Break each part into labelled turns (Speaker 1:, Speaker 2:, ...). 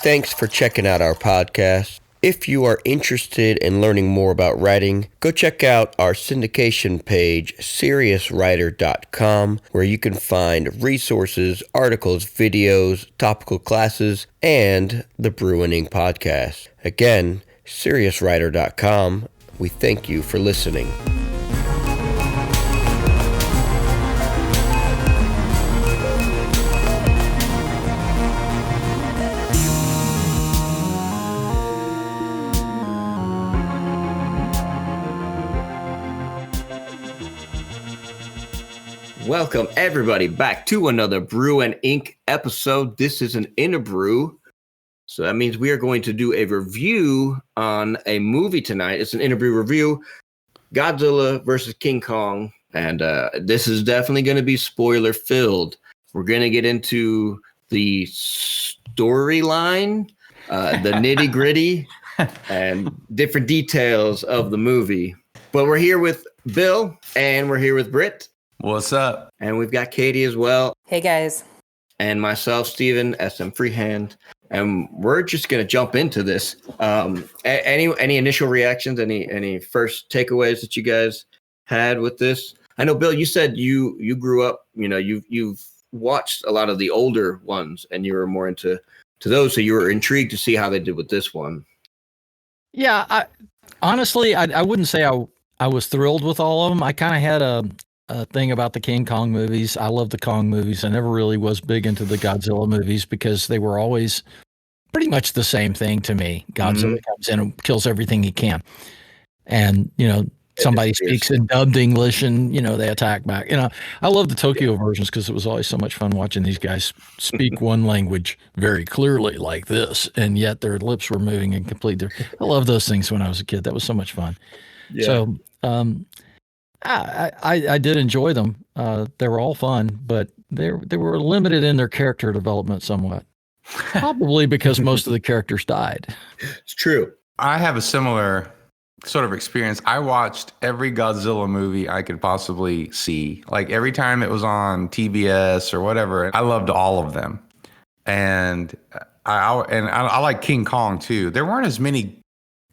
Speaker 1: Thanks for checking out our podcast. If you are interested in learning more about writing, go check out our syndication page, seriouswriter.com, where you can find resources, articles, videos, topical classes, and the Brew and Ink podcast. Again, seriouswriter.com. We thank you for listening. Welcome, everybody, back to another Brew and Ink episode. This is an Interbrew, so that means we are going to do a review on a movie tonight. It's an Interbrew review, Godzilla versus King Kong, and this is definitely going to be spoiler-filled. We're going to get into the storyline, the nitty-gritty, and different details of the movie. But we're here with Bill, and we're here with Britt.
Speaker 2: What's up?
Speaker 1: And we've got Katie as well.
Speaker 3: Hey, guys.
Speaker 1: And myself, Steven, SM Freehand. And we're just going to jump into this. Any initial reactions, any first takeaways that you guys had with this? I know, Bill, you said you grew up, you've watched a lot of the older ones and you were more into those. So you were intrigued to see how they did with this one.
Speaker 4: Yeah, honestly, I wouldn't say I was thrilled with all of them. I kind of had a thing about the King Kong movies. I love the Kong movies. I never really was big into the Godzilla movies because they were always pretty much the same thing to me. Godzilla comes in and kills everything he can. And, somebody speaks in dubbed English and, they attack back. I love the Tokyo versions because it was always so much fun watching these guys speak one language very clearly like this, and yet their lips were moving in complete different. I love those things when I was a kid. That was so much fun. Yeah. So, I did enjoy them. They were all fun, but they were limited in their character development somewhat. Probably because most of the characters died.
Speaker 1: It's true.
Speaker 2: I have a similar sort of experience. I watched every Godzilla movie I could possibly see. Like every time it was on TBS or whatever, I loved all of them. And I like King Kong too. There weren't as many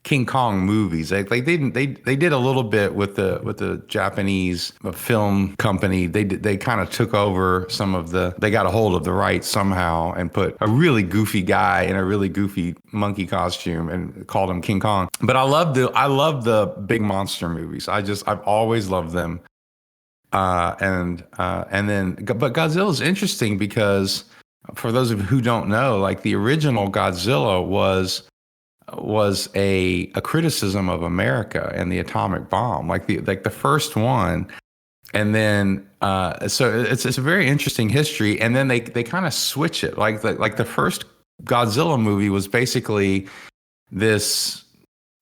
Speaker 2: King Kong movies. They did a little bit with the Japanese film company. They kind of took over they got a hold of the rights somehow and put a really goofy guy in a really goofy monkey costume and called him King Kong. But I love the big monster movies. I've always loved them. But Godzilla is interesting because for those of you who don't know, like the original Godzilla was a criticism of America and the atomic bomb, like the first one. And then so it's a very interesting history. And then they kind of switch it. Like the first Godzilla movie was basically this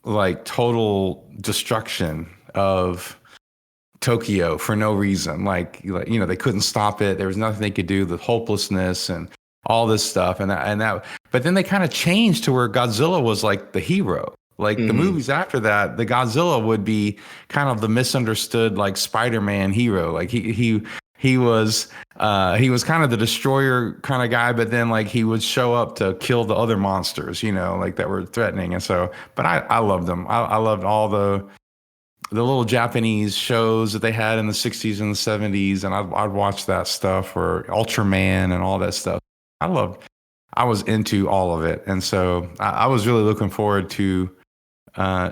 Speaker 2: like total destruction of Tokyo for no reason. Like they couldn't stop it. There was nothing they could do. The hopelessness and all this stuff and that, but then they kind of changed to where Godzilla was like the hero. Like the movies after that, the Godzilla would be kind of the misunderstood like Spider-Man hero. Like he was kind of the destroyer kind of guy, but then like he would show up to kill the other monsters, like that were threatening. And so, but I loved them. I loved all the little Japanese shows that they had in the 60s and the 70s, and I'd watch that stuff, or Ultraman and all that stuff. I was into all of it. And so I was really looking forward to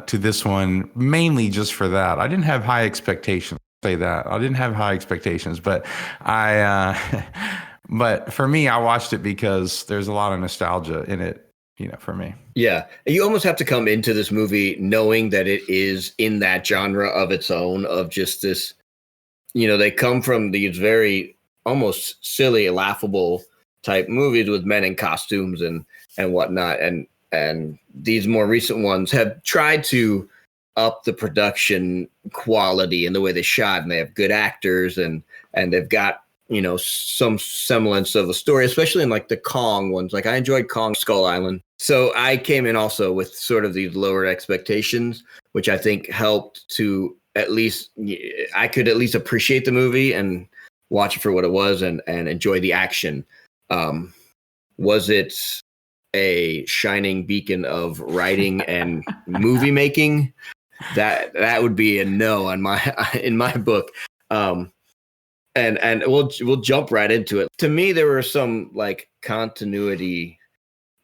Speaker 2: this one, mainly just for that. I didn't have high expectations. Say that. I didn't have high expectations, but but for me, I watched it because there's a lot of nostalgia in it, for me.
Speaker 1: Yeah. You almost have to come into this movie knowing that it is in that genre of its own, of just this, they come from these very almost silly, laughable type movies with men in costumes and whatnot. And these more recent ones have tried to up the production quality and the way they shot, and they have good actors and they've got, some semblance of a story, especially in like the Kong ones. Like I enjoyed Kong Skull Island. So I came in also with sort of these lower expectations, which I think helped to I could at least appreciate the movie and watch it for what it was and enjoy the action. Was it a shining beacon of writing and movie making, that would be a no on in my book. And we'll jump right into it. To me, there were some like continuity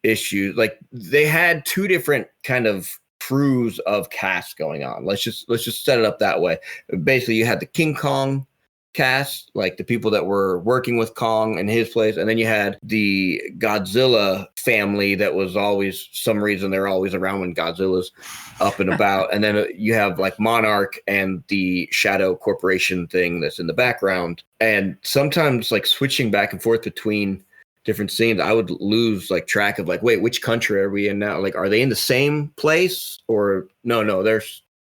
Speaker 1: issues. Like they had two different kind of crews of cast going on. Let's just set it up that way. Basically, you had the King Kong cast, like the people that were working with Kong in his place, and then you had the Godzilla family that was always, some reason they're always around when Godzilla's up and about, and then you have like Monarch and the Shadow Corporation thing that's in the background. And sometimes like switching back and forth between different scenes, I would lose like track of like, wait, which country are we in now? Like, are they in the same place, or no, they're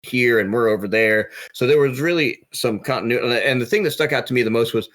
Speaker 1: here and we're over there. So there was really some continuity. And the thing that stuck out to me the most was,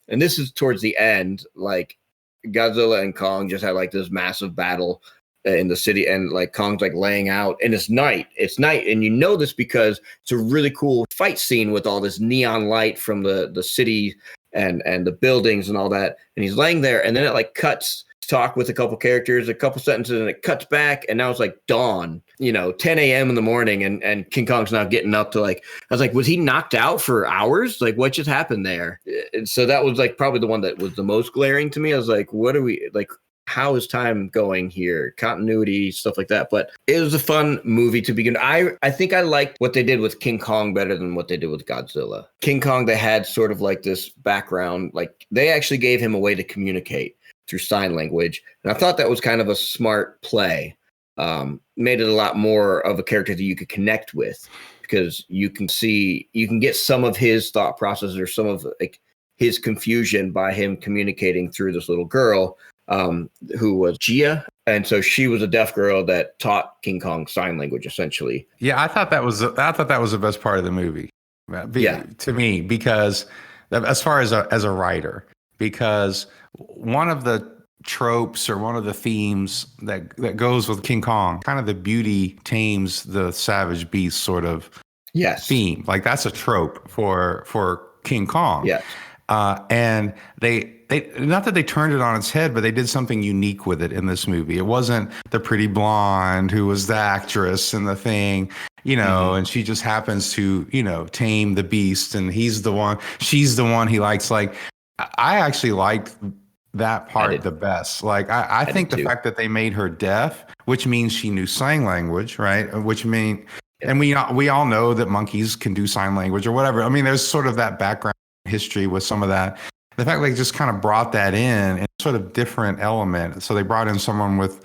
Speaker 1: and this is towards the end, like Godzilla and Kong just had like this massive battle in the city, and like Kong's like laying out, and it's night, and you know this because it's a really cool fight scene with all this neon light from the city and the buildings and all that, and he's laying there, and then it like cuts talk with a couple characters, a couple sentences, and it cuts back, and now it's like dawn, 10 a.m. in the morning, and King Kong's now getting up to like, I was like, was he knocked out for hours? Like, what just happened there? And so that was like probably the one that was the most glaring to me. I was like, what are we, like, how is time going here? Continuity, stuff like that. But it was a fun movie to begin. I think I liked what they did with King Kong better than what they did with Godzilla. King Kong, they had sort of like this background, like they actually gave him a way to communicate through sign language. And I thought that was kind of a smart play. Made it a lot more of a character that you could connect with, because you can get some of his thought process or some of like his confusion by him communicating through this little girl who was Gia. And so she was a deaf girl that taught King Kong sign language, essentially.
Speaker 2: Yeah, I thought that was the best part of the movie. To me, because as far as a writer, because one of the tropes or one of the themes that goes with King Kong, kind of the beauty tames the savage beast sort of theme. Like that's a trope for King Kong.
Speaker 1: Yeah.
Speaker 2: And they not that they turned it on its head, but they did something unique with it in this movie. It wasn't the pretty blonde who was the actress in the thing, and she just happens to, tame the beast, and she's the one he likes. Like, I actually liked that part the best. Like, I think the fact that they made her deaf, which means she knew sign language, right? And we all know that monkeys can do sign language or whatever. I mean, there's sort of that background history with some of that. The fact that they just kind of brought that in sort of different element. So they brought in someone with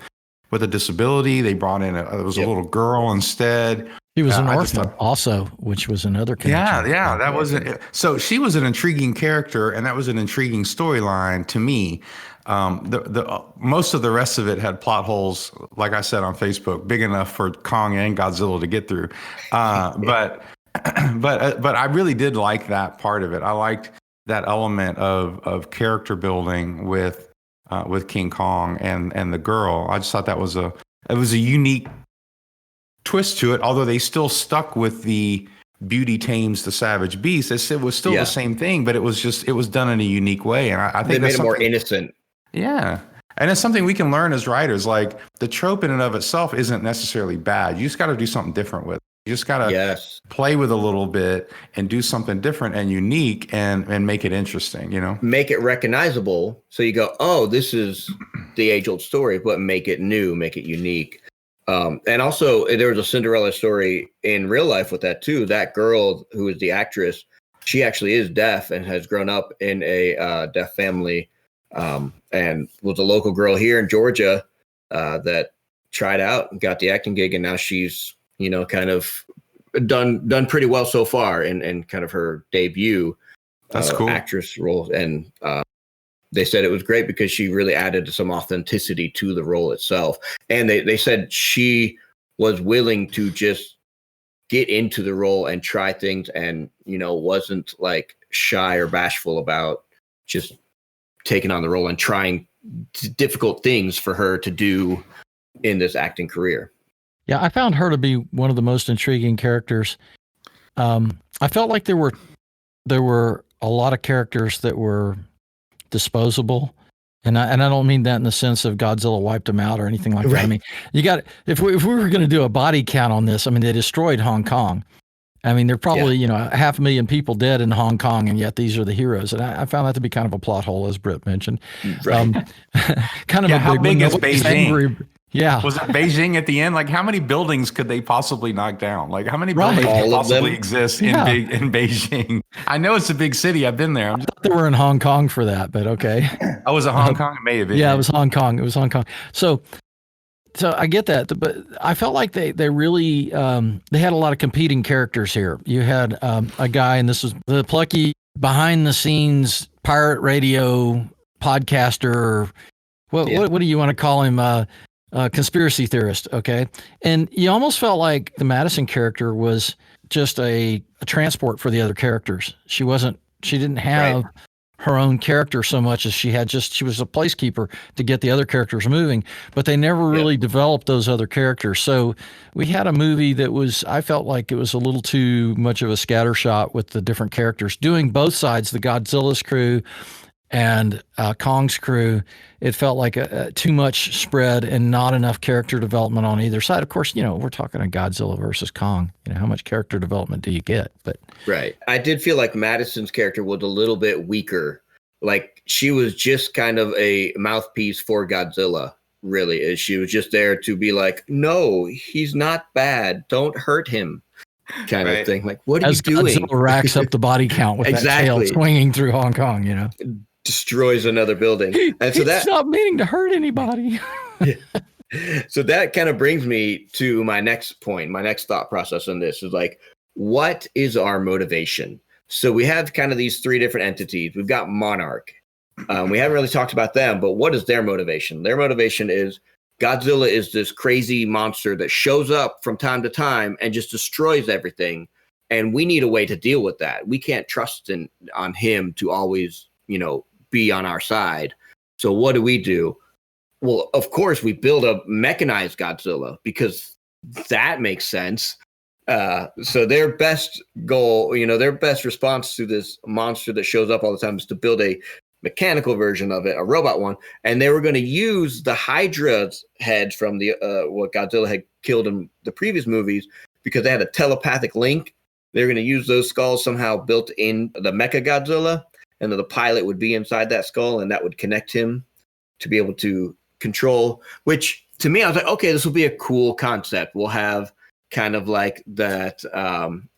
Speaker 2: a disability. They brought in a little girl instead.
Speaker 4: He was an orphan also, which was another connection.
Speaker 2: Yeah, that was it. So she was an intriguing character, and that was an intriguing storyline to me. The most of the rest of it had plot holes, like I said on Facebook, big enough for Kong and Godzilla to get through. But I really did like that part of it. I liked that element of character building with King Kong and the girl. I just thought it was a unique twist to it, although they still stuck with the beauty tames the savage beast. It was still the same thing, but it was done in a unique way. And I think
Speaker 1: they made it more innocent.
Speaker 2: Yeah. And it's something we can learn as writers. Like, the trope in and of itself isn't necessarily bad. You just got to do something different with it. You just got to play with a little bit and do something different and unique and make it interesting,
Speaker 1: Make it recognizable. So you go, oh, this is the age-old story, but make it new, make it unique. And also, there was a Cinderella story in real life with that too. That girl who is the actress, she actually is deaf and has grown up in a deaf family, and was a local girl here in Georgia that tried out and got the acting gig, and now she's kind of done pretty well so far in kind of her debut actress role. And they said it was great because she really added some authenticity to the role itself. And they said she was willing to just get into the role and try things, and, wasn't like shy or bashful about just taking on the role and trying difficult things for her to do in this acting career.
Speaker 4: Yeah, I found her to be one of the most intriguing characters. I felt like there were a lot of characters that were disposable. And I don't mean that in the sense of Godzilla wiped them out or anything like that.
Speaker 1: Right.
Speaker 4: I mean, you got if we were going to do a body count on this, I mean, they destroyed Hong Kong. I mean, there are probably 500,000 people dead in Hong Kong, and yet these are the heroes. And I found that to be kind of a plot hole, as Britt mentioned.
Speaker 1: Right.
Speaker 4: Kind of a
Speaker 2: how
Speaker 4: big
Speaker 2: big
Speaker 4: one.
Speaker 2: is Beijing?
Speaker 4: Yeah.
Speaker 2: Was it Beijing at the end? Like, how many buildings could they possibly knock down? Like, how many buildings
Speaker 1: All
Speaker 2: could
Speaker 1: of
Speaker 2: possibly
Speaker 1: them?
Speaker 2: exist in Beijing? I know it's a big city. I've been there.
Speaker 4: I thought they were in Hong Kong for that, but okay.
Speaker 2: I was in Hong Kong. It may have been.
Speaker 4: Yeah, it was Hong Kong. It was Hong Kong. So I get that, but I felt like they really they had a lot of competing characters here. You had a guy, and this was the plucky behind the scenes pirate radio podcaster. What do you want to call him? Conspiracy theorist. Okay, and you almost felt like the Madison character was just a transport for the other characters. She didn't have her own character so much as she was a placekeeper to get the other characters moving, but they never really developed those other characters. So we had a movie that I felt like it was a little too much of a scattershot with the different characters doing both sides, the Godzilla's crew and Kong's crew. It felt like too much spread and not enough character development on either side. Of course, we're talking a Godzilla versus Kong. How much character development do you get? But
Speaker 1: right. I did feel like Madison's character was a little bit weaker. Like she was just kind of a mouthpiece for Godzilla, really. She was just there to be like, no, he's not bad. Don't hurt him. Kind of thing. Like, what are you doing?
Speaker 4: Godzilla racks up the body count with that tail swinging through Hong Kong,
Speaker 1: destroys another building. And so
Speaker 4: he's not meaning to hurt anybody.
Speaker 1: So that kind of brings me to my next point. My next thought process on this is like, what is our motivation? So we have kind of these three different entities. We've got Monarch. We haven't really talked about them, but what is their motivation? Their motivation is Godzilla is this crazy monster that shows up from time to time and just destroys everything. And we need a way to deal with that. We can't trust on him to always, be on our side. So what do? Well, of course, we build a mechanized Godzilla because that makes sense. So their best goal, their best response to this monster that shows up all the time is to build a mechanical version of it, a robot one. And they were going to use the Hydra heads from the what Godzilla had killed in the previous movies because they had a telepathic link. They're going to use those skulls somehow built in the Mecha Godzilla, and then the pilot would be inside that skull, and that would connect him to be able to control, which to me, I was like, okay, this will be a cool concept. We'll have kind of like that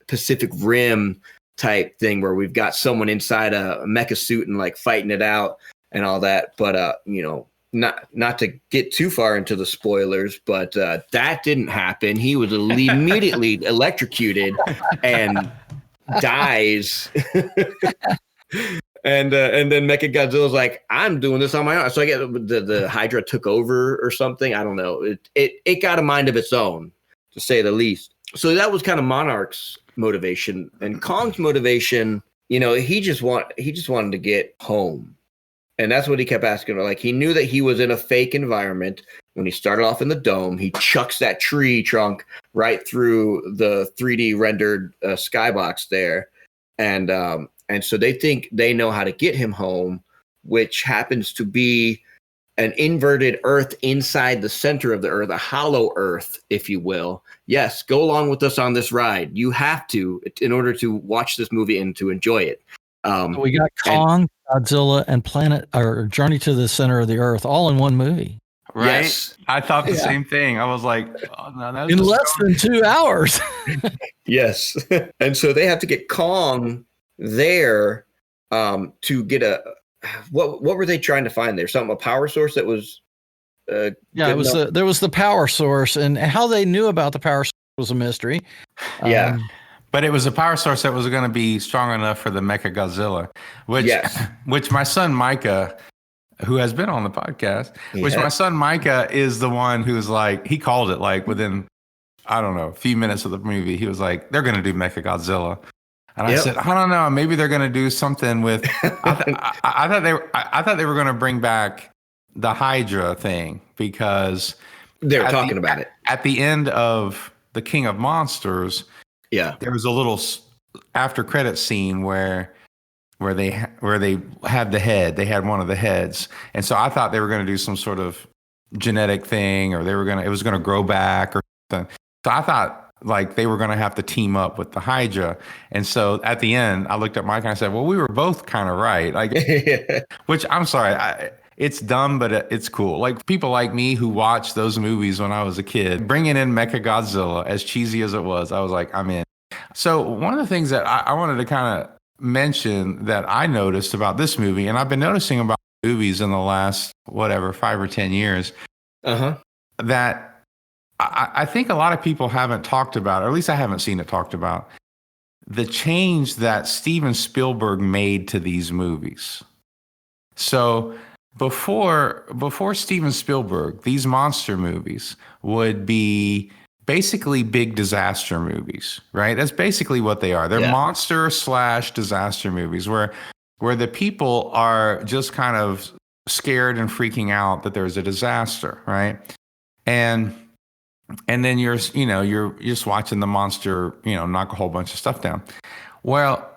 Speaker 1: Pacific Rim type thing where we've got someone inside a mecha suit and like fighting it out and all that. But, not to get too far into the spoilers, but that didn't happen. He was immediately electrocuted and dies. And then Mechagodzilla's like, I'm doing this on my own. So I get the Hydra took over or something. I don't know. It got a mind of its own, to say the least. So that was kind of Monarch's motivation, and Kong's motivation. He just wanted to get home, and that's what he kept asking. Like he knew that he was in a fake environment when he started off in the dome. He chucks that tree trunk right through the 3D rendered skybox there, and so they think they know how to get him home, which happens to be an inverted Earth inside the center of the Earth, a hollow Earth, if you will. Yes, go along with us on this ride. You have to, in order to watch this movie and to enjoy it.
Speaker 4: We got Kong, Godzilla, and Journey to the Center of the Earth all in one movie.
Speaker 2: Right?
Speaker 1: Yes.
Speaker 2: I thought the same thing. I was like, oh, no, that's
Speaker 4: in less than 2 hours.
Speaker 1: Yes. And so they have to get Kong there to get what were they trying to find there? A power source that was
Speaker 4: it was there was the power source, and how they knew about the power source was a mystery.
Speaker 1: Yeah.
Speaker 2: But it was a power source that was going to be strong enough for the Mecha Godzilla, which my son Micah, who has been on the podcast, my son Micah is the one who's like, he called it like within, I don't know, a few minutes of the movie. He was like, they're going to do Mecha Godzilla. And I said, I don't know, maybe they're going to do something with, I thought they were going to bring back the Hydra thing because
Speaker 1: they were talking about it
Speaker 2: at the end of The King of Monsters.
Speaker 1: Yeah,
Speaker 2: there was a little after credit scene where where they had the head. They had one of the heads, and so I thought they were going to do some sort of genetic thing, or it was going to grow back or something. So I thought like they were going to have to team up with the Hydra. And so at the end, I looked at Mike and I said, "Well, we were both kind of right." Like, which I'm sorry, it's dumb, but it's cool. Like people like me who watched those movies when I was a kid, bringing in Mechagodzilla, as cheesy as it was, I was like, I'm in. So one of the things that I wanted to kind of mention that I noticed about this movie, and I've been noticing about movies in the last, 5 or 10 years, that I think a lot of people haven't talked about, or at least I haven't seen it talked about, the change that Steven Spielberg made to these movies. So before Steven Spielberg, these monster movies would be basically big disaster movies, right? That's basically what they are. They're monster / disaster movies where the people are just kind of scared and freaking out that there's a disaster, right? And then you're just watching the monster, knock a whole bunch of stuff down. Well,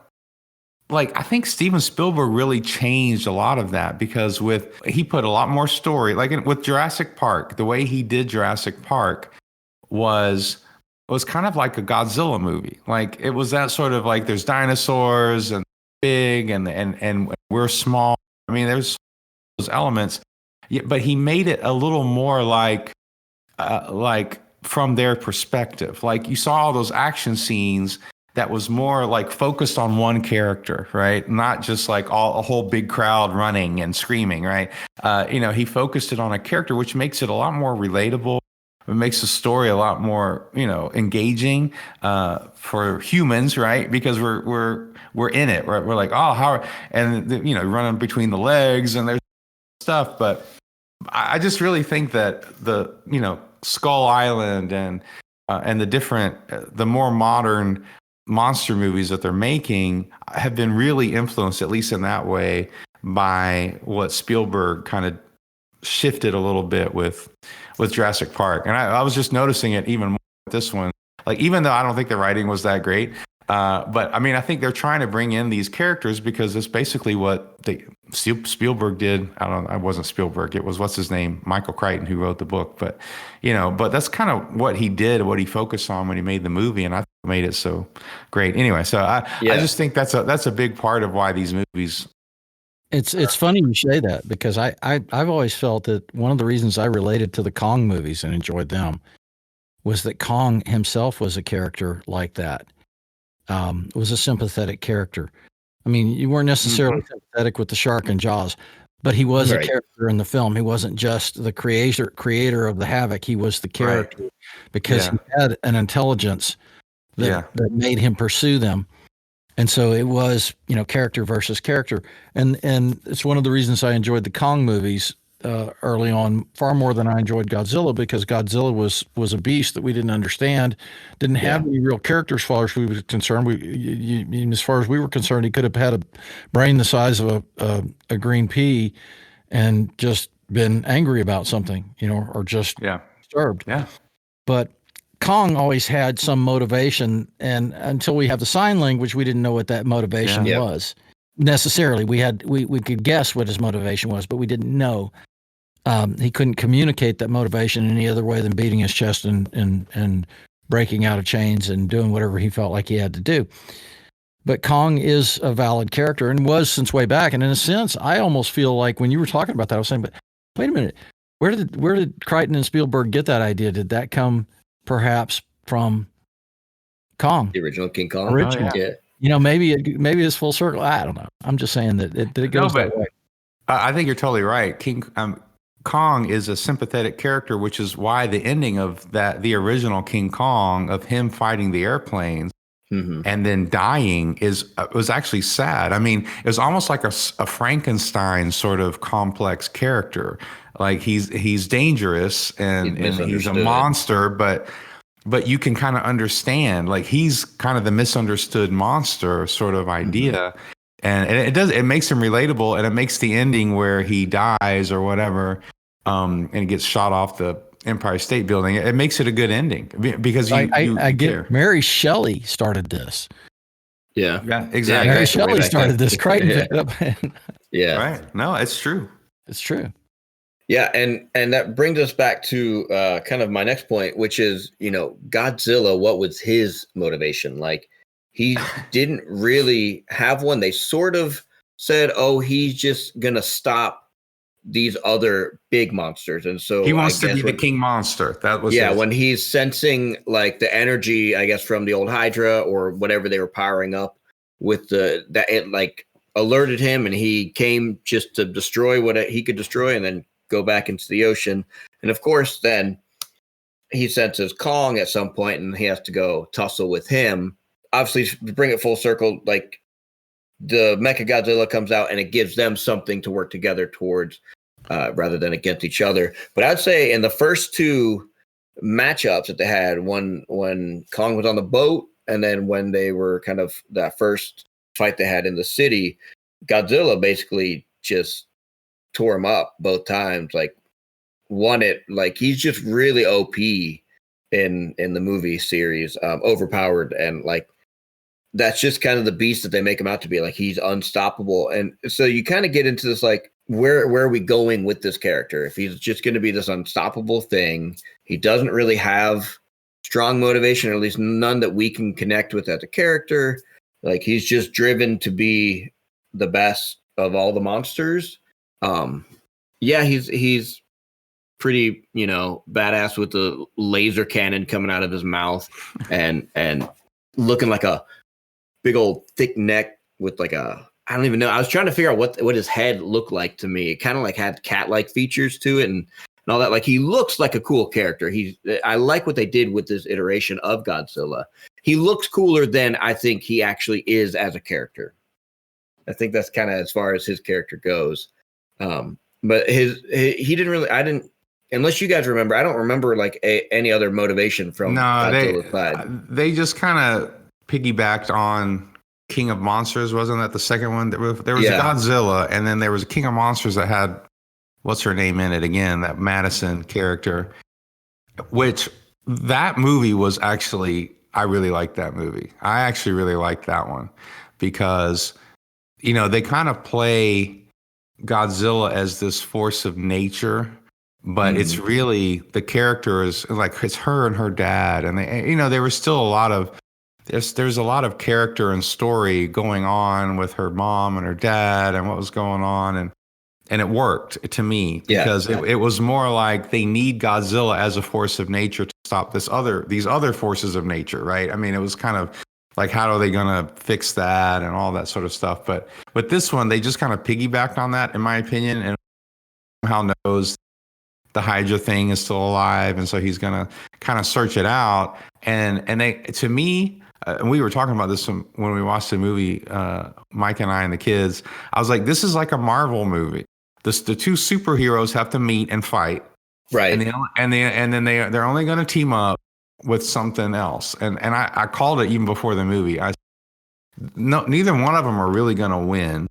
Speaker 2: like I think Steven Spielberg really changed a lot of that because he put a lot more story, like with Jurassic Park. The way he did Jurassic Park was kind of like a Godzilla movie. Like it was that sort of like there's dinosaurs and big and we're small. I mean, there's those elements, but he made it a little more like from their perspective. Like you saw all those action scenes that was more like focused on one character, right? Not just like a whole big crowd running and screaming, right? He focused it on a character, which makes it a lot more relatable. It makes the story a lot more, engaging for humans, right? Because we're in it. We're like, oh, how? And running between the legs and there's stuff. But I just really think that the Skull Island and the more modern monster movies that they're making have been really influenced, at least in that way, by what Spielberg kind of shifted a little bit with Jurassic Park. And I was just noticing it even more with this one. Like, even though I don't think the writing was that great, but I mean, I think they're trying to bring in these characters because it's basically what Spielberg did. It wasn't Spielberg. It was, what's his name? Michael Crichton, who wrote the book. But, but that's kind of what he did, what he focused on when he made the movie. And I made it so great. Anyway, so I just think that's a big part of why these movies.
Speaker 4: It's funny you say that because I've always felt that one of the reasons I related to the Kong movies and enjoyed them was that Kong himself was a character like that. Was a sympathetic character. I mean, you weren't necessarily sympathetic with the shark in Jaws, but he was a character in the film. He wasn't just the creator of the havoc. He was the character because he had an intelligence that made him pursue them. And so it was, character versus character. And it's one of the reasons I enjoyed the Kong movies early on far more than I enjoyed Godzilla, because Godzilla was a beast that we didn't understand, didn't have any real characters as far as we were concerned. As far as we were concerned, he could have had a brain the size of a green pea and just been angry about something, or just disturbed. Yeah. But Kong always had some motivation, and until we have the sign language, we didn't know what that motivation was necessarily. We could guess what his motivation was, but we didn't know. He couldn't communicate that motivation in any other way than beating his chest and breaking out of chains and doing whatever he felt like he had to do. But Kong is a valid character and was since way back. And in a sense, I almost feel like when you were talking about that, I was saying, but wait a minute, where did Crichton and Spielberg get that idea? Did that come perhaps from Kong,
Speaker 1: the original King Kong?
Speaker 4: Original. Oh, yeah. Maybe it's full circle. I don't know. I'm just saying that it goes that way.
Speaker 2: I think you're totally right. Kong is a sympathetic character, which is why the ending of the original King Kong, of him fighting the airplanes and then dying, was actually sad. I mean, it was almost like a Frankenstein sort of complex character. Like he's dangerous and he's a monster, but you can kind of understand, like he's kind of the misunderstood monster sort of idea. And it makes him relatable, and it makes the ending where he dies or whatever, and he gets shot off the Empire State Building. It makes it a good ending because I get
Speaker 4: Mary Shelley started this.
Speaker 1: Yeah.
Speaker 2: Yeah, exactly.
Speaker 4: Mary Shelley started this. Crichton picked it up.
Speaker 1: Yeah.
Speaker 2: Right. No, it's true.
Speaker 4: It's true.
Speaker 1: Yeah, and that brings us back to kind of my next point, which is, Godzilla, what was his motivation? Like, he didn't really have one. They sort of said, oh, he's just going to stop these other big monsters. And so
Speaker 2: he wants to be the king monster. That was
Speaker 1: when he's sensing like the energy, I guess, from the old Hydra or whatever they were powering up with it like alerted him, and he came just to destroy what he could destroy and then go back into the ocean. And of course, then he senses Kong at some point and he has to go tussle with him. Obviously, to bring it full circle, like the Mechagodzilla comes out and it gives them something to work together towards rather than against each other. But I'd say in the first two matchups that they had, when Kong was on the boat and then when they were kind of that first fight they had in the city, Godzilla basically just tore him up both times, like won it. Like he's just really OP in the movie series, overpowered, and like that's just kind of the beast that they make him out to be. Like he's unstoppable. And so you kind of get into this, like, where are we going with this character? If he's just going to be this unstoppable thing, he doesn't really have strong motivation, or at least none that we can connect with as a character. Like he's just driven to be the best of all the monsters. Yeah, he's pretty, badass with the laser cannon coming out of his mouth and looking like a big old thick neck with like I don't even know. I was trying to figure out what his head looked like to me. It kind of like had cat-like features to it and all that. Like he looks like a cool character. I like what they did with this iteration of Godzilla. He looks cooler than I think he actually is as a character. I think that's kind of as far as his character goes. But he didn't really. I didn't, unless you guys remember. I don't remember like any other motivation from Godzilla's side.
Speaker 2: They just kind of piggybacked on King of Monsters. Wasn't that the second one? There was a Godzilla, and then there was a King of Monsters that had what's her name in it again? That Madison character. Which that movie was actually, I really liked that movie. I actually really liked that one because they kind of play Godzilla as this force of nature, but it's really the character is like it's her and her dad, and they there was still a lot of there's a lot of character and story going on with her mom and her dad and what was going on, and it worked to me because it was more like they need Godzilla as a force of nature to stop these other forces of nature, right? I mean, it was kind of like, how are they going to fix that and all that sort of stuff. But with this one, they just kind of piggybacked on that, in my opinion, and somehow knows the Hydra thing is still alive. And so he's going to kind of search it out. And they, to me, and we were talking about this when we watched the movie, Mike and I and the kids, I was like, this is like a Marvel movie. The two superheroes have to meet and fight.
Speaker 1: Right.
Speaker 2: And then they're only going to team up with something else. And I called it even before the movie. Neither one of them are really going to win.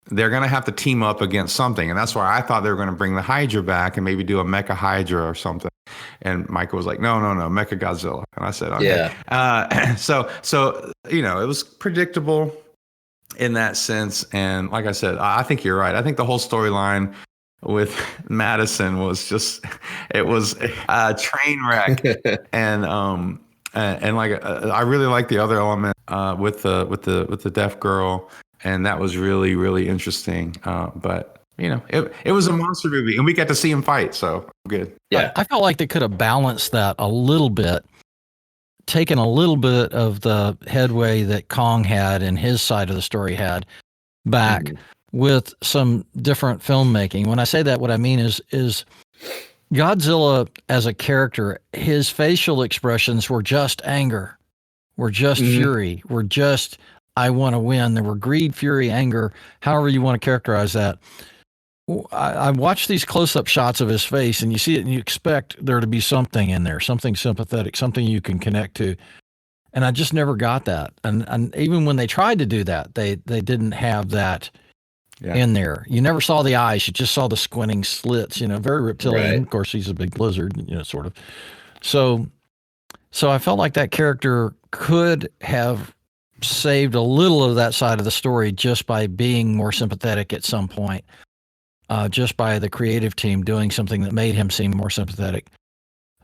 Speaker 2: They're going to have to team up against something. And that's why I thought they were going to bring the Hydra back and maybe do a Mecha Hydra or something. And Michael was like, no, Mecha Godzilla. And I said, okay. Yeah. So it was predictable in that sense. And like I said, I think you're right. I think the whole storyline with Madison was it was a train wreck. and like I really like the other element with the deaf girl, and that was really, really interesting. But it was a monster movie, and we got to see him fight, so good.
Speaker 1: Yeah,
Speaker 4: I felt like they could have balanced that a little bit, taken a little bit of the headway that Kong had and his side of the story had back with some different filmmaking. When I say that, what I mean is Godzilla as a character, his facial expressions were just anger, were just fury, were just, I want to win. There were greed, fury, anger, however you want to characterize that. I watched these close-up shots of his face, and you see it and you expect there to be something in there, something sympathetic, something you can connect to. And I just never got that. And even when they tried to do that, they didn't have that in there. You never saw the eyes. You just saw the squinting slits, very reptilian. Right. Of course, he's a big lizard, sort of. So I felt like that character could have saved a little of that side of the story just by being more sympathetic at some point, just by the creative team doing something that made him seem more sympathetic.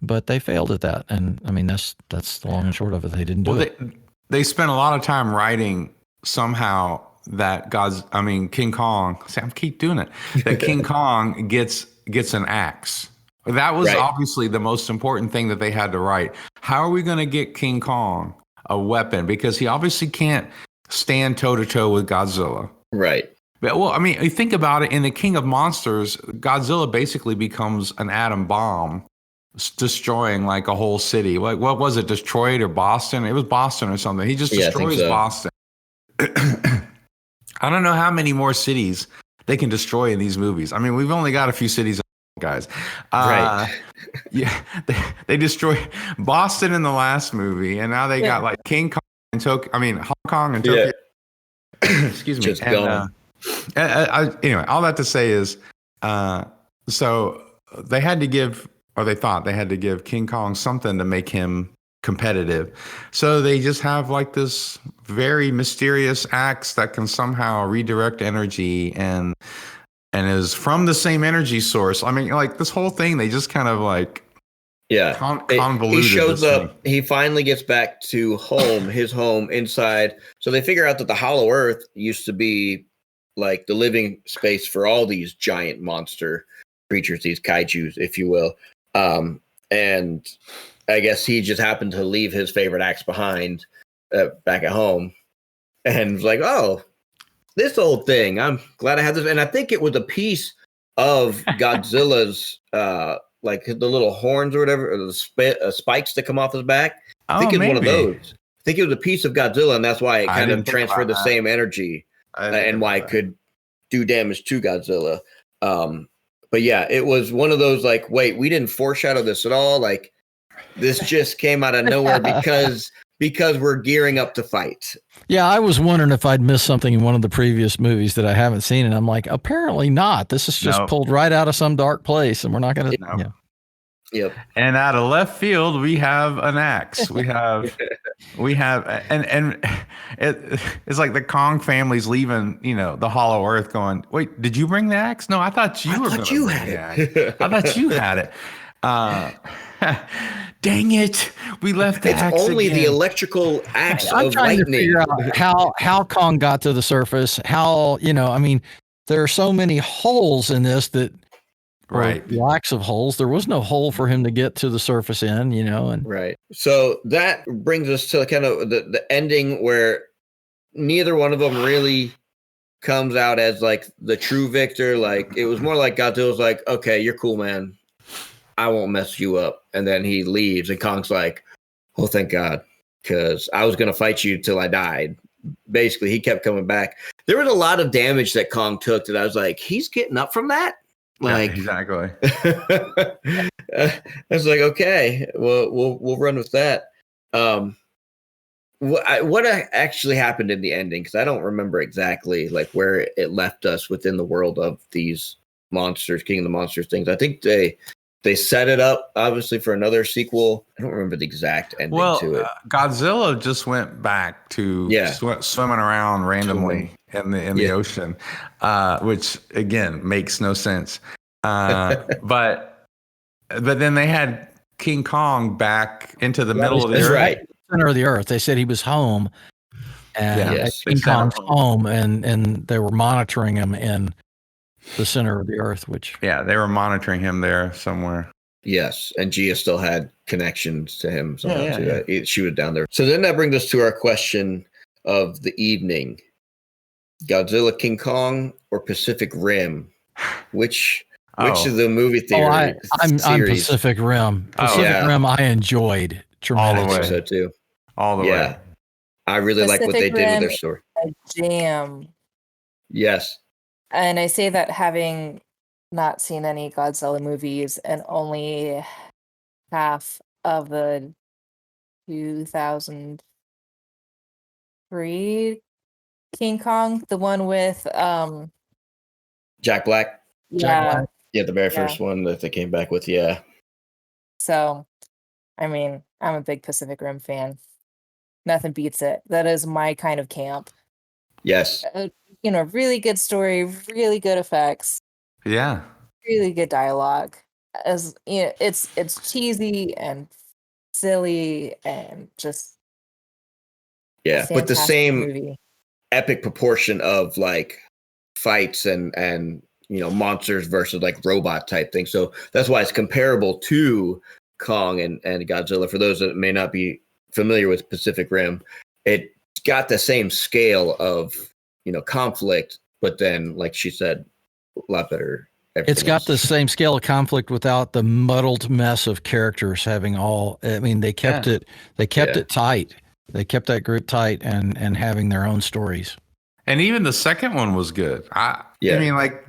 Speaker 4: But they failed at that, and I mean that's the long and short of it. They didn't do it.
Speaker 2: They spent a lot of time writing somehow that King Kong. See, I keep doing it. That King Kong gets an axe. That was obviously the most important thing that they had to write. How are we going to get King Kong a weapon? Because he obviously can't stand toe to toe with Godzilla.
Speaker 1: Right.
Speaker 2: But, well, I mean, you think about it. In the King of Monsters, Godzilla basically becomes an atom bomb, destroying like a whole city. Like, what was it? Detroit or Boston? It was Boston or something. He just destroys Boston. I don't know how many more cities they can destroy in these movies. I mean, we've only got a few cities, guys.
Speaker 1: Right.
Speaker 2: Yeah, they destroyed Boston in the last movie, and now they got like King Kong and Tokyo. I mean, Hong Kong and Tokyo. Excuse me.
Speaker 1: Just going.
Speaker 2: Anyway, all that to say is, so they had to give, or they thought they had to give King Kong something to make him competitive. So they just have like this very mysterious axe that can somehow redirect energy and is from the same energy source. I mean, like this whole thing, they just kind of like convoluted.
Speaker 1: He shows up. He finally gets back to home, his home inside. So they figure out that the Hollow Earth used to be like the living space for all these giant monster creatures, these kaijus, if you will. And I guess he just happened to leave his favorite axe behind back at home, and was like, "Oh, this old thing. I'm glad I had this." And I think it was a piece of Godzilla's, like the little horns or whatever, or the spikes that come off his back. I think it's one of those. I think it was a piece of Godzilla, and that's why it kind of transferred the same energy, and why it could do damage to Godzilla. But yeah, it was one of those like, wait, we didn't foreshadow this at all. Like, this just came out of nowhere because we're gearing up to fight.
Speaker 4: Yeah, I was wondering if I'd missed something in one of the previous movies that I haven't seen, and I'm like, apparently not. This is just pulled right out of some dark place, and we're not going to.
Speaker 2: Yeah. Yep. And out of left field, we have an axe. We have, and it's like the Kong family's leaving, the Hollow Earth, going, wait, did you bring the axe? No, I thought you had it. I thought you had it. Dang it! We left the axe.
Speaker 1: It's only
Speaker 2: again.
Speaker 1: The electrical axe
Speaker 4: I'm
Speaker 1: of
Speaker 4: trying
Speaker 1: lightning.
Speaker 4: to figure out how Kong got to the surface. How I mean, there are so many holes in this that.
Speaker 2: Right.
Speaker 4: Lacks of holes. There was no hole for him to get to the surface in, and
Speaker 1: right. So that brings us to kind of the ending where neither one of them really comes out as like the true victor. Like it was more like Godzilla's like, okay, you're cool, man. I won't mess you up. And then he leaves and Kong's like, oh, thank God. Because I was going to fight you till I died. Basically, he kept coming back. There was a lot of damage that Kong took that I was like, he's getting up from that? Like,
Speaker 2: yeah, exactly.
Speaker 1: I was like, okay, well, we'll run with that. What actually happened in the ending? Because I don't remember exactly like where it left us within the world of these monsters, King of the Monsters things. I think they set it up obviously for another sequel. I don't remember the exact ending to it.
Speaker 2: Godzilla just went back to swimming around randomly in the ocean, which again makes no sense. But then they had King Kong back into the middle of the earth.
Speaker 1: Right.
Speaker 4: Center of the earth. They said he was home, and King Kong's home, and they were monitoring him in the center of the earth. Which
Speaker 2: they were monitoring him there somewhere.
Speaker 1: Yes, and Gia still had connections to him somehow too. She was down there. So then that brings us to our question of the evening: Godzilla, King Kong, or Pacific Rim? Which of the movie theater?
Speaker 4: I'm Pacific Rim. Pacific Rim I enjoyed tremendously.
Speaker 2: All the way.
Speaker 1: So too.
Speaker 2: All the way.
Speaker 1: I really like what they did with their story.
Speaker 3: A jam.
Speaker 1: Yes.
Speaker 3: And I say that having not seen any Godzilla movies and only half of the 2003 King Kong, the one with
Speaker 1: Jack Black.
Speaker 3: Yeah.
Speaker 1: Yeah, the very first one that they came back with,
Speaker 3: So, I mean, I'm a big Pacific Rim fan. nothing beats it. That is my kind of camp.
Speaker 1: Yes.
Speaker 3: Really good story, really good effects,
Speaker 2: Yeah.
Speaker 3: really good dialogue. As it's cheesy and silly and just
Speaker 1: Yeah, but the
Speaker 3: fantastic
Speaker 1: same
Speaker 3: movie.
Speaker 1: epic proportion of like fights and monsters versus like robot type thing. So that's why it's comparable to Kong and Godzilla. For those that may not be familiar with Pacific Rim, it got the same scale of conflict, but then like she said, a lot better.
Speaker 4: It's got the same scale of conflict without the muddled mess of characters having all. I mean, they kept it. They kept it tight. They kept that group tight and having their own stories.
Speaker 2: And even the second one was good. I mean, like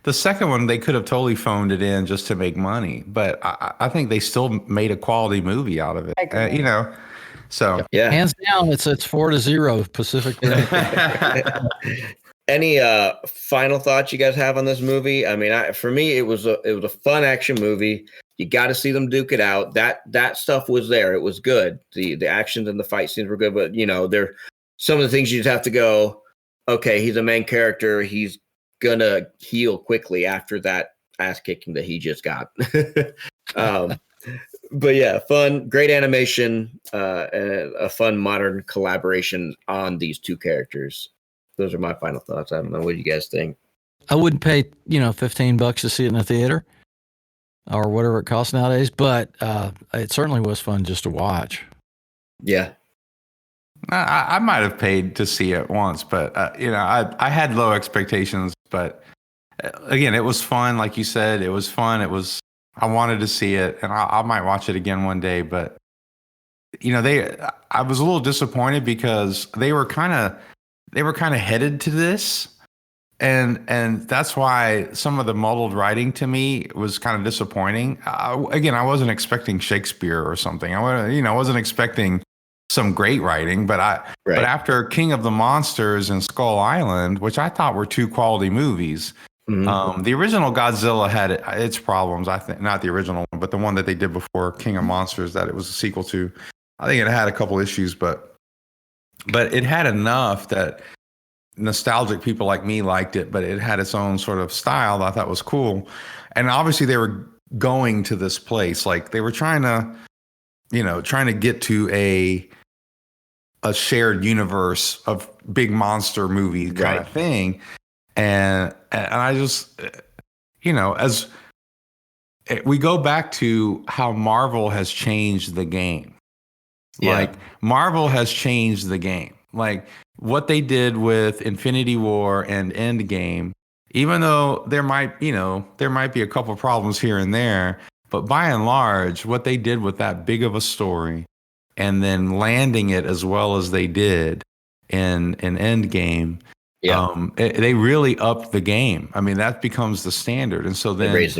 Speaker 2: the second one, they could have totally phoned it in just to make money, but I think they still made a quality movie out of it. So
Speaker 1: yeah,
Speaker 4: hands down, it's 4-0 Pacific Rim.
Speaker 1: Any final thoughts you guys have on this movie? I mean, for me, it was a fun action movie. You got to see them duke it out. That stuff was there. It was good. The actions and the fight scenes were good, but there some of the things you just have to go, okay, he's a main character. He's gonna heal quickly after that ass kicking that he just got. But yeah, fun, great animation, and a fun modern collaboration on these two characters. Those are my final thoughts. I don't know what you guys think.
Speaker 4: I wouldn't pay, $15 to see it in a theater or whatever it costs nowadays, but it certainly was fun just to watch.
Speaker 1: Yeah.
Speaker 2: I might have paid to see it once, but I had low expectations. But again, it was fun. Like you said, it was fun. I wanted to see it, and I might watch it again one day. But I was a little disappointed because they were kind of headed to this, and that's why some of the muddled writing to me was kind of disappointing. Again, I wasn't expecting Shakespeare or something. I wasn't expecting some great writing, but after King of the Monsters and Skull Island, which I thought were two quality movies, the original Godzilla had its problems. I think not the original one, but the one that they did before King of Monsters that it was a sequel to. I think it had a couple issues, but it had enough that nostalgic people like me liked it, but it had its own sort of style that I thought was cool. And obviously they were going to this place, like they were trying to get to a shared universe of big monster movie kind of thing. And I just, as we go back to how Marvel has changed the game.
Speaker 1: Yeah.
Speaker 2: Like Marvel has changed the game. Like what they did with Infinity War and Endgame, even though there might be a couple of problems here and there, but by and large, what they did with that big of a story and then landing it as well as they did in Endgame, they really upped the game. I mean, that becomes the standard. And so then
Speaker 1: it raised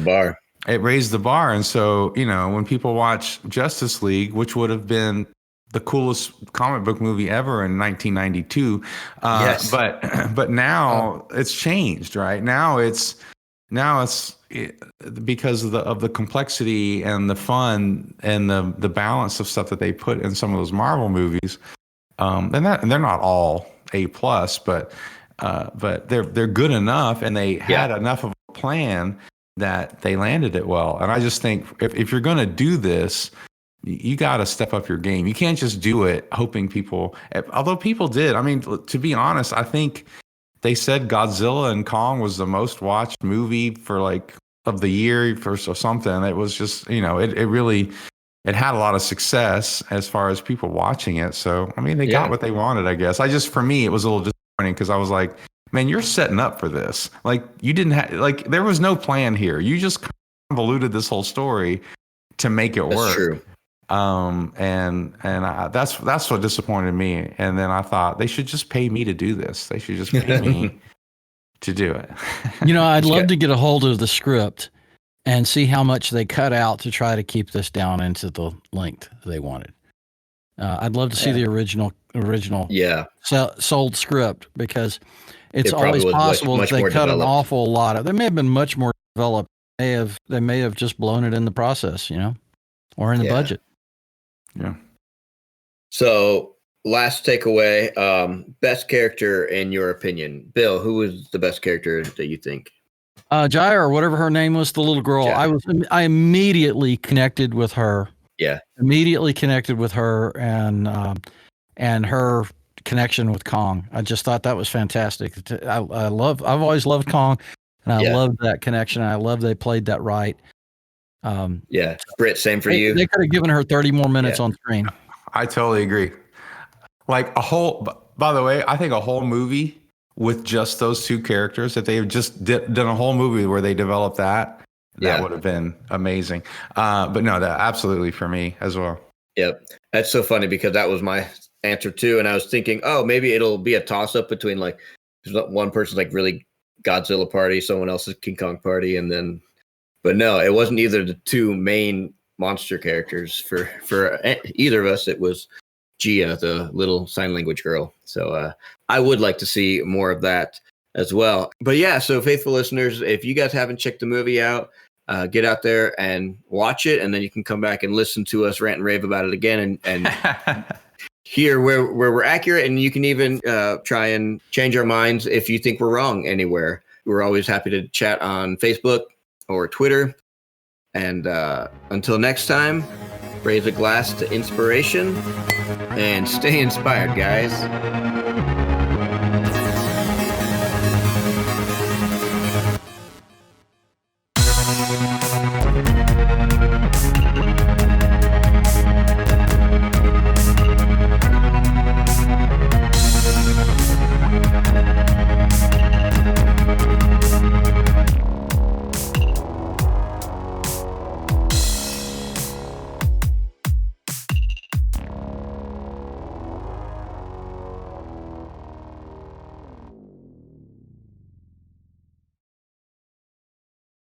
Speaker 1: the bar.
Speaker 2: And so, when people watch Justice League, which would have been the coolest comic book movie ever in 1992.
Speaker 1: Yes.
Speaker 2: But now it's changed, right? Now it's because of the complexity and the fun and the balance of stuff that they put in some of those Marvel movies. And they're not all A+, but they're good enough, and they had enough of a plan that they landed it well. And I just think if you're going to do this, you got to step up your game. You can't just do it hoping although people did. I mean, to be honest, I think they said Godzilla and Kong was the most watched movie of the year or something. It was just, it had a lot of success as far as people watching it. So, I mean, they got what they wanted, I guess. For me, it was a little disappointing because I was like, man, you're setting up for this. Like you didn't have, there was no plan here. You just convoluted this whole story to make it work.
Speaker 1: That's true.
Speaker 2: That's what disappointed me. And then I thought they should just pay me to do this. They should just pay me to do it.
Speaker 4: I'd love to get a hold of the script and see how much they cut out to try to keep this down into the length they wanted. I'd love to see the original sold script, because it's always possible that they cut an awful lot of. They may have been much more developed. They may have just blown it in the process, or in the budget.
Speaker 2: Yeah.
Speaker 1: So last takeaway, best character in your opinion. Bill, who was the best character that you think?
Speaker 4: Jaya, or whatever her name was, the little girl.
Speaker 1: Jaya.
Speaker 4: I immediately connected with her.
Speaker 1: Yeah.
Speaker 4: Immediately connected with her and her connection with Kong. I just thought that was fantastic. I've always loved Kong, and I loved that connection. I love they played that right.
Speaker 1: Yeah, Britt, same for you.
Speaker 4: They could have given her 30 more minutes on screen.
Speaker 2: I totally agree. Like by the way, I think a whole movie with just those two characters, if they had just done a whole movie where they developed that would have been amazing. But no, that absolutely for me as well.
Speaker 1: Yep. That's so funny because that was my answer too. And I was thinking, oh, maybe it'll be a toss up between like one person's like really Godzilla party, someone else's King Kong party. But no, it wasn't either the two main monster characters for either of us. It was Gia, the little sign language girl. So I would like to see more of that as well. But yeah, so faithful listeners, if you guys haven't checked the movie out, get out there and watch it, and then you can come back and listen to us rant and rave about it again and hear where we're accurate. And you can even try and change our minds if you think we're wrong anywhere. We're always happy to chat on Facebook or Twitter. And until next time, raise a glass to inspiration and stay inspired, guys.